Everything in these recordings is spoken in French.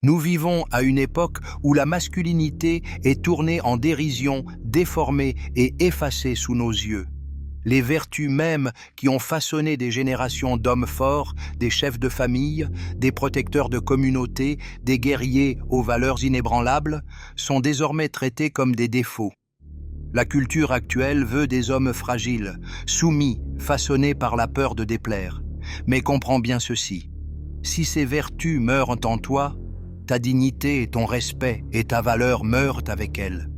Nous vivons à une époque où la masculinité est tournée en dérision, déformée et effacée sous nos yeux. Les vertus mêmes qui ont façonné des générations d'hommes forts, des chefs de famille, des protecteurs de communautés, des guerriers aux valeurs inébranlables, sont désormais traitées comme des défauts. La culture actuelle veut des hommes fragiles, soumis, façonnés par la peur de déplaire. Mais comprends bien ceci, si ces vertus meurent en toi, ta dignité, ton respect et ta valeur meurent avec elles.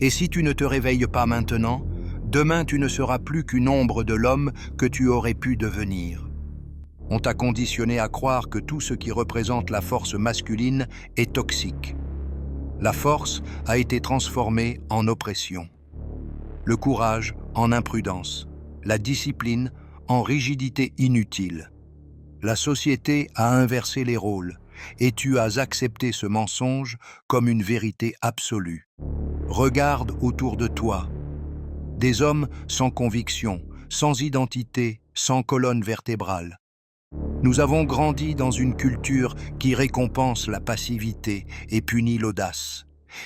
Et si tu ne te réveilles pas maintenant, demain tu ne seras plus qu'une ombre de l'homme que tu aurais pu devenir. On t'a conditionné à croire que tout ce qui représente la force masculine est toxique. La force a été transformée en oppression. Le courage en imprudence, la discipline en rigidité inutile. La société a inversé les rôles et tu as accepté ce mensonge comme une vérité absolue. Regarde autour de toi. Des hommes sans conviction, sans identité, sans colonne vertébrale. Nous avons grandi dans une culture qui récompense la passivité et punit l'audace.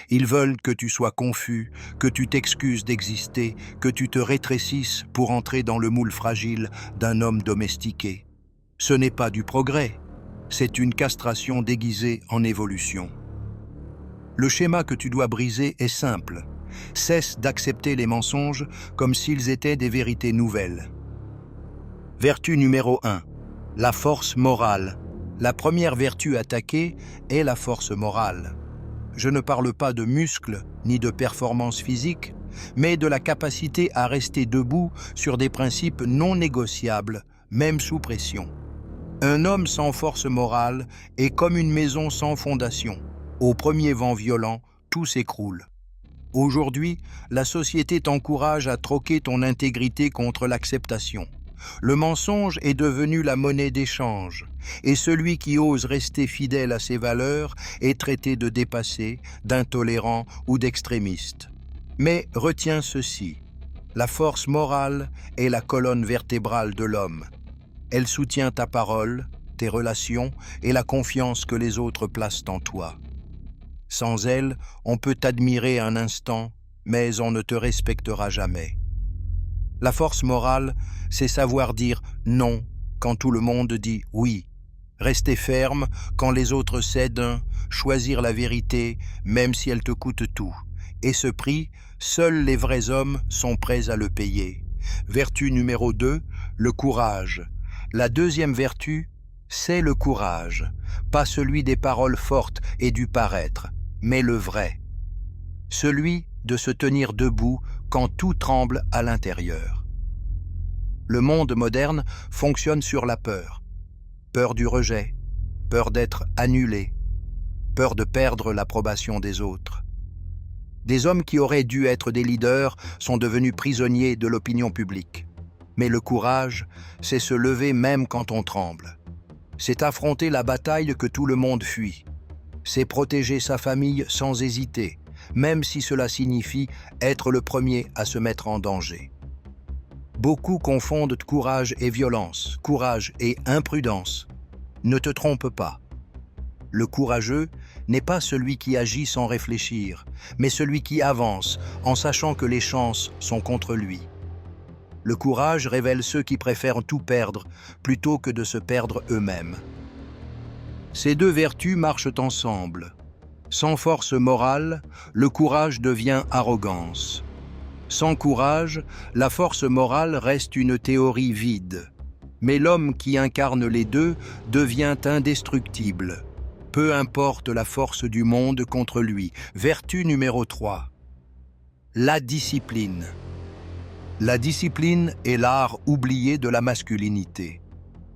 Ils veulent que tu sois confus, que tu t'excuses d'exister, que tu te rétrécisses pour entrer dans le moule fragile d'un homme domestiqué. Ce n'est pas du progrès, c'est une castration déguisée en évolution. Le schéma que tu dois briser est simple. Cesse d'accepter les mensonges comme s'ils étaient des vérités nouvelles. Vertu numéro 1. La force morale. La première vertu attaquée est la force morale. Je ne parle pas de muscles ni de performance physique, mais de la capacité à rester debout sur des principes non négociables, même sous pression. Un homme sans force morale est comme une maison sans fondation. Au premier vent violent, tout s'écroule. Aujourd'hui, la société t'encourage à troquer ton intégrité contre l'acceptation. Le mensonge est devenu la monnaie d'échange, et celui qui ose rester fidèle à ses valeurs est traité de dépassé, d'intolérant ou d'extrémiste. Mais retiens ceci, la force morale est la colonne vertébrale de l'homme. Elle soutient ta parole, tes relations et la confiance que les autres placent en toi. Sans elle, on peut t'admirer un instant, mais on ne te respectera jamais. La force morale, c'est savoir dire non quand tout le monde dit oui, rester ferme quand les autres cèdent, choisir la vérité même si elle te coûte tout. Et ce prix, seuls les vrais hommes sont prêts à le payer. Vertu numéro 2, le courage. La deuxième vertu, c'est le courage, pas celui des paroles fortes et du paraître, mais le vrai. Celui de se tenir debout quand tout tremble à l'intérieur. Le monde moderne fonctionne sur la peur. Peur du rejet, peur d'être annulé, peur de perdre l'approbation des autres. Des hommes qui auraient dû être des leaders sont devenus prisonniers de l'opinion publique. Mais le courage, c'est se lever même quand on tremble. C'est affronter la bataille que tout le monde fuit. C'est protéger sa famille sans hésiter, même si cela signifie être le premier à se mettre en danger. Beaucoup confondent courage et violence, courage et imprudence. Ne te trompe pas. Le courageux n'est pas celui qui agit sans réfléchir, mais celui qui avance en sachant que les chances sont contre lui. Le courage révèle ceux qui préfèrent tout perdre plutôt que de se perdre eux-mêmes. Ces deux vertus marchent ensemble. Sans force morale, le courage devient arrogance. Sans courage, la force morale reste une théorie vide. Mais l'homme qui incarne les deux devient indestructible. Peu importe la force du monde contre lui. Vertu numéro 3. La discipline. La discipline est l'art oublié de la masculinité.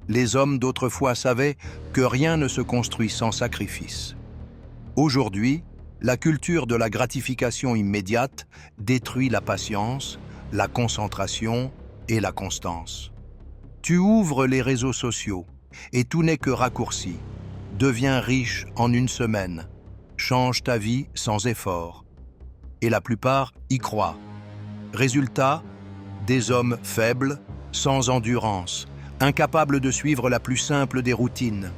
Les hommes d'autrefois savaient que rien ne se construit sans sacrifice. Aujourd'hui, la culture de la gratification immédiate détruit la patience, la concentration et la constance. Tu ouvres les réseaux sociaux et tout n'est que raccourci. Deviens riche en une semaine. Change ta vie sans effort. Et la plupart y croient. Résultat, des hommes faibles, sans endurance, incapables de suivre la plus simple des routines.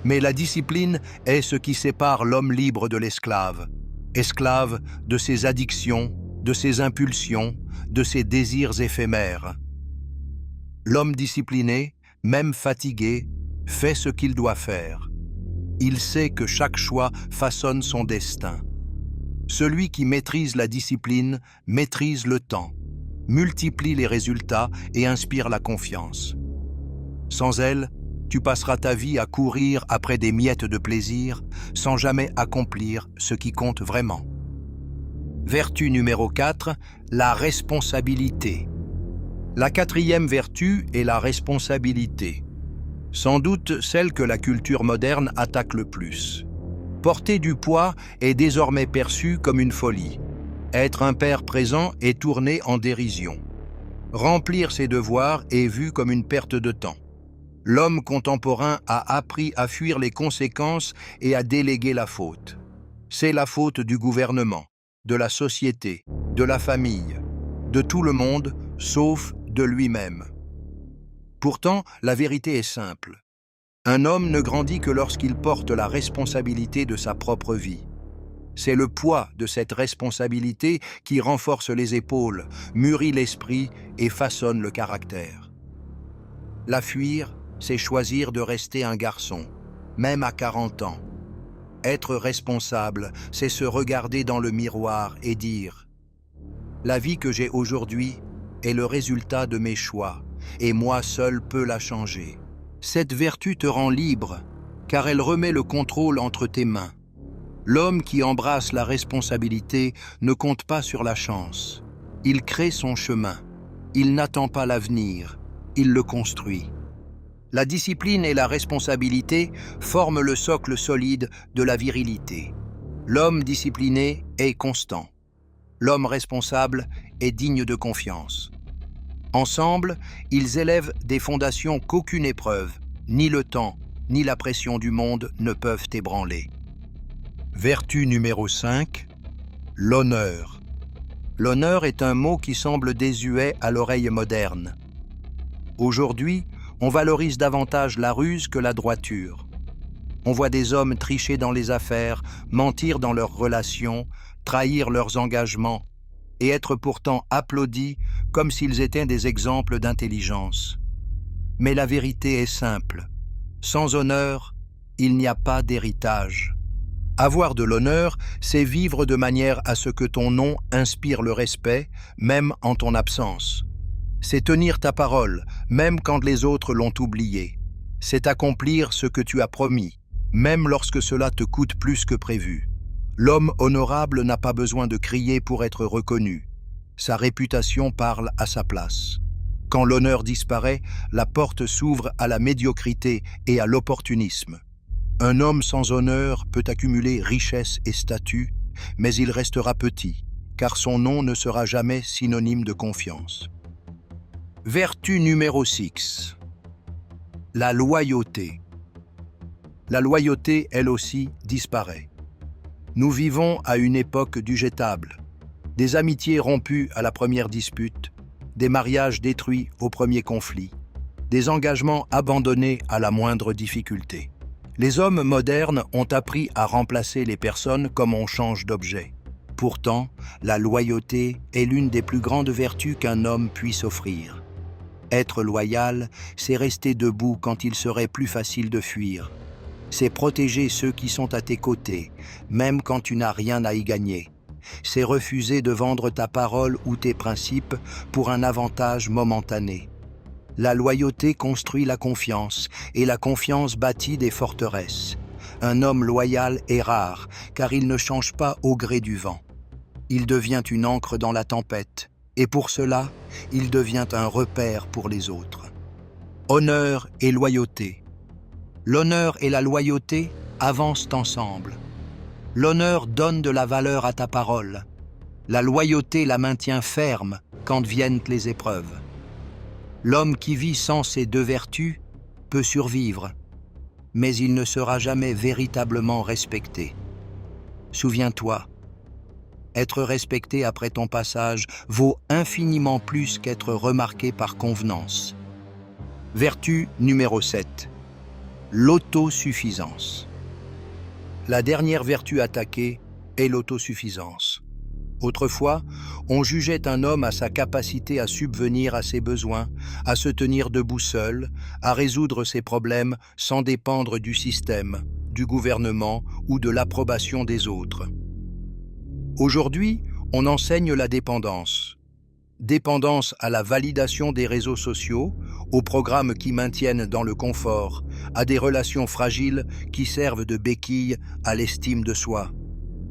Mais la discipline est ce qui sépare l'homme libre de l'esclave, esclave de ses addictions, de ses impulsions, de ses désirs éphémères. L'homme discipliné, même fatigué, fait ce qu'il doit faire. Il sait que chaque choix façonne son destin. Celui qui maîtrise la discipline maîtrise le temps, multiplie les résultats et inspire la confiance. Sans elle, tu passeras ta vie à courir après des miettes de plaisir sans jamais accomplir ce qui compte vraiment. Vertu numéro 4, la responsabilité. La quatrième vertu est la responsabilité. Sans doute celle que la culture moderne attaque le plus. Porter du poids est désormais perçu comme une folie. Être un père présent est tourné en dérision. Remplir ses devoirs est vu comme une perte de temps. L'homme contemporain a appris à fuir les conséquences et à déléguer la faute. C'est la faute du gouvernement, de la société, de la famille, de tout le monde, sauf de lui-même. Pourtant, la vérité est simple. Un homme ne grandit que lorsqu'il porte la responsabilité de sa propre vie. C'est le poids de cette responsabilité qui renforce les épaules, mûrit l'esprit et façonne le caractère. La fuir, c'est choisir de rester un garçon, même à 40 ans. Être responsable, c'est se regarder dans le miroir et dire « La vie que j'ai aujourd'hui est le résultat de mes choix, et moi seul peux la changer. » Cette vertu te rend libre, car elle remet le contrôle entre tes mains. L'homme qui embrasse la responsabilité ne compte pas sur la chance. Il crée son chemin. Il n'attend pas l'avenir. Il le construit. La discipline et la responsabilité forment le socle solide de la virilité. L'homme discipliné est constant. L'homme responsable est digne de confiance. Ensemble, ils élèvent des fondations qu'aucune épreuve, ni le temps, ni la pression du monde ne peuvent ébranler. Vertu numéro 5, l'honneur. L'honneur est un mot qui semble désuet à l'oreille moderne. Aujourd'hui, on valorise davantage la ruse que la droiture. On voit des hommes tricher dans les affaires, mentir dans leurs relations, trahir leurs engagements, et être pourtant applaudis comme s'ils étaient des exemples d'intelligence. Mais la vérité est simple. Sans honneur, il n'y a pas d'héritage. Avoir de l'honneur, c'est vivre de manière à ce que ton nom inspire le respect, même en ton absence. C'est tenir ta parole, même quand les autres l'ont oublié. C'est accomplir ce que tu as promis, même lorsque cela te coûte plus que prévu. L'homme honorable n'a pas besoin de crier pour être reconnu. Sa réputation parle à sa place. Quand l'honneur disparaît, la porte s'ouvre à la médiocrité et à l'opportunisme. Un homme sans honneur peut accumuler richesse et statut, mais il restera petit, car son nom ne sera jamais synonyme de confiance. Vertu numéro 6. La loyauté. La loyauté, elle aussi, disparaît. Nous vivons à une époque du jetable. Des amitiés rompues à la première dispute, des mariages détruits au premier conflit, des engagements abandonnés à la moindre difficulté. Les hommes modernes ont appris à remplacer les personnes comme on change d'objet. Pourtant, la loyauté est l'une des plus grandes vertus qu'un homme puisse offrir. Être loyal, c'est rester debout quand il serait plus facile de fuir. C'est protéger ceux qui sont à tes côtés, même quand tu n'as rien à y gagner. C'est refuser de vendre ta parole ou tes principes pour un avantage momentané. La loyauté construit la confiance, et la confiance bâtit des forteresses. Un homme loyal est rare, car il ne change pas au gré du vent. Il devient une ancre dans la tempête, et pour cela, il devient un repère pour les autres. Honneur et loyauté. L'honneur et la loyauté avancent ensemble. L'honneur donne de la valeur à ta parole. La loyauté la maintient ferme quand viennent les épreuves. L'homme qui vit sans ces deux vertus peut survivre, mais il ne sera jamais véritablement respecté. Souviens-toi, être respecté après ton passage vaut infiniment plus qu'être remarqué par convenance. Vertu numéro 7. L'autosuffisance. La dernière vertu attaquée est l'autosuffisance. Autrefois, on jugeait un homme à sa capacité à subvenir à ses besoins, à se tenir debout seul, à résoudre ses problèmes sans dépendre du système, du gouvernement ou de l'approbation des autres. Aujourd'hui, on enseigne la dépendance. Dépendance à la validation des réseaux sociaux, aux programmes qui maintiennent dans le confort, à des relations fragiles qui servent de béquille à l'estime de soi.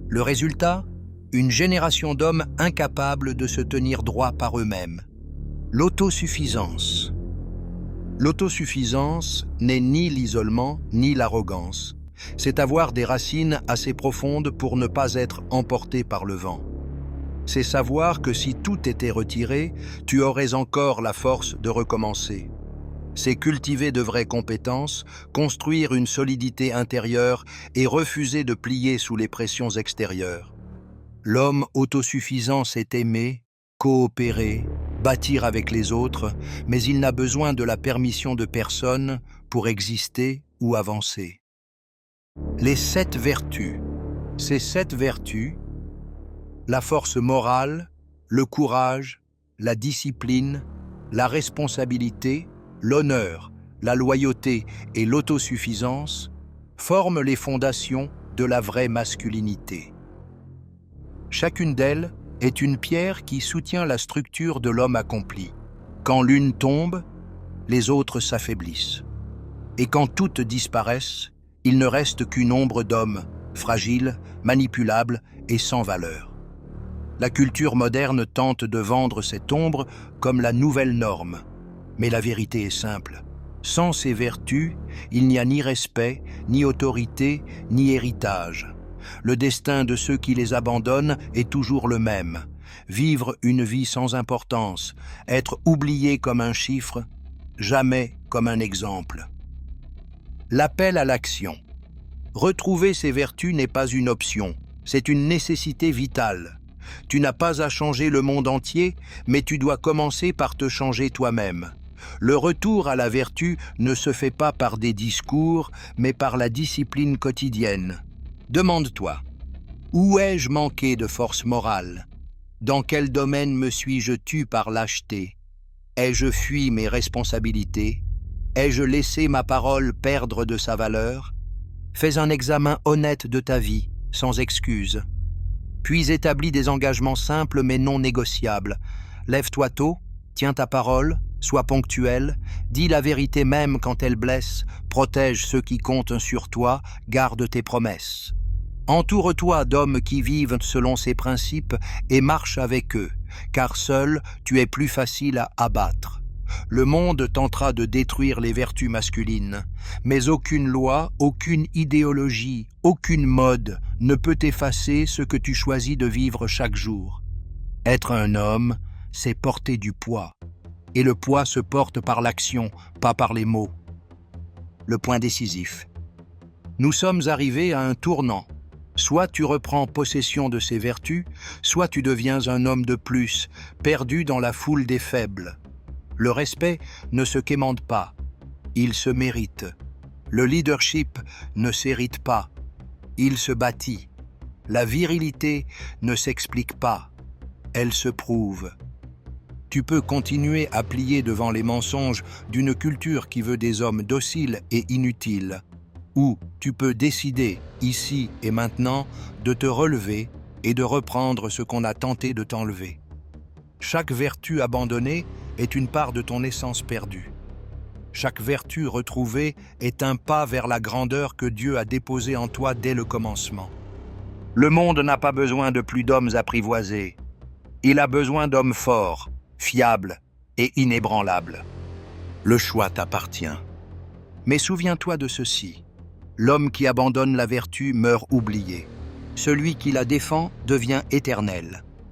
Le résultat ? Une génération d'hommes incapables de se tenir droit par eux-mêmes. L'autosuffisance. L'autosuffisance n'est ni l'isolement ni l'arrogance. C'est avoir des racines assez profondes pour ne pas être emporté par le vent. C'est savoir que si tout était retiré, tu aurais encore la force de recommencer. C'est cultiver de vraies compétences, construire une solidité intérieure et refuser de plier sous les pressions extérieures. L'homme autosuffisant sait aimer, coopérer, bâtir avec les autres, mais il n'a besoin de la permission de personne pour exister ou avancer. Les 7 vertus. Ces 7 vertus, la force morale, le courage, la discipline, la responsabilité, l'honneur, la loyauté et l'autosuffisance, forment les fondations de la vraie masculinité. Chacune d'elles est une pierre qui soutient la structure de l'homme accompli. Quand l'une tombe, les autres s'affaiblissent. Et quand toutes disparaissent, il ne reste qu'une ombre d'homme, fragile, manipulable et sans valeur. La culture moderne tente de vendre cette ombre comme la nouvelle norme. Mais la vérité est simple. Sans ces vertus, il n'y a ni respect, ni autorité, ni héritage. Le destin de ceux qui les abandonnent est toujours le même. Vivre une vie sans importance, être oublié comme un chiffre, jamais comme un exemple. L'appel à l'action. Retrouver ces vertus n'est pas une option, c'est une nécessité vitale. Tu n'as pas à changer le monde entier, mais tu dois commencer par te changer toi-même. Le retour à la vertu ne se fait pas par des discours, mais par la discipline quotidienne. Demande-toi, où ai-je manqué de force morale? Dans quel domaine me suis-je tu par lâcheté? Ai-je fui mes responsabilités? Ai-je laissé ma parole perdre de sa valeur? Fais un examen honnête de ta vie, sans excuse. Puis établis des engagements simples mais non négociables. Lève-toi tôt, tiens ta parole, sois ponctuel, dis la vérité même quand elle blesse, protège ceux qui comptent sur toi, garde tes promesses. Entoure-toi d'hommes qui vivent selon ces principes et marche avec eux, car seul tu es plus facile à abattre. Le monde tentera de détruire les vertus masculines, mais aucune loi, aucune idéologie, aucune mode ne peut effacer ce que tu choisis de vivre chaque jour. Être un homme, c'est porter du poids. Et le poids se porte par l'action, pas par les mots. Le point décisif. Nous sommes arrivés à un tournant. Soit tu reprends possession de ces vertus, soit tu deviens un homme de plus, perdu dans la foule des faibles. Le respect ne se quémande pas, il se mérite. Le leadership ne s'hérite pas, il se bâtit. La virilité ne s'explique pas, elle se prouve. Tu peux continuer à plier devant les mensonges d'une culture qui veut des hommes dociles et inutiles. Ou tu peux décider, ici et maintenant, de te relever et de reprendre ce qu'on a tenté de t'enlever. Chaque vertu abandonnée est une part de ton essence perdue. Chaque vertu retrouvée est un pas vers la grandeur que Dieu a déposée en toi dès le commencement. Le monde n'a pas besoin de plus d'hommes apprivoisés. Il a besoin d'hommes forts, fiables et inébranlables. Le choix t'appartient. Mais souviens-toi de ceci. L'homme qui abandonne la vertu meurt oublié. Celui qui la défend devient éternel.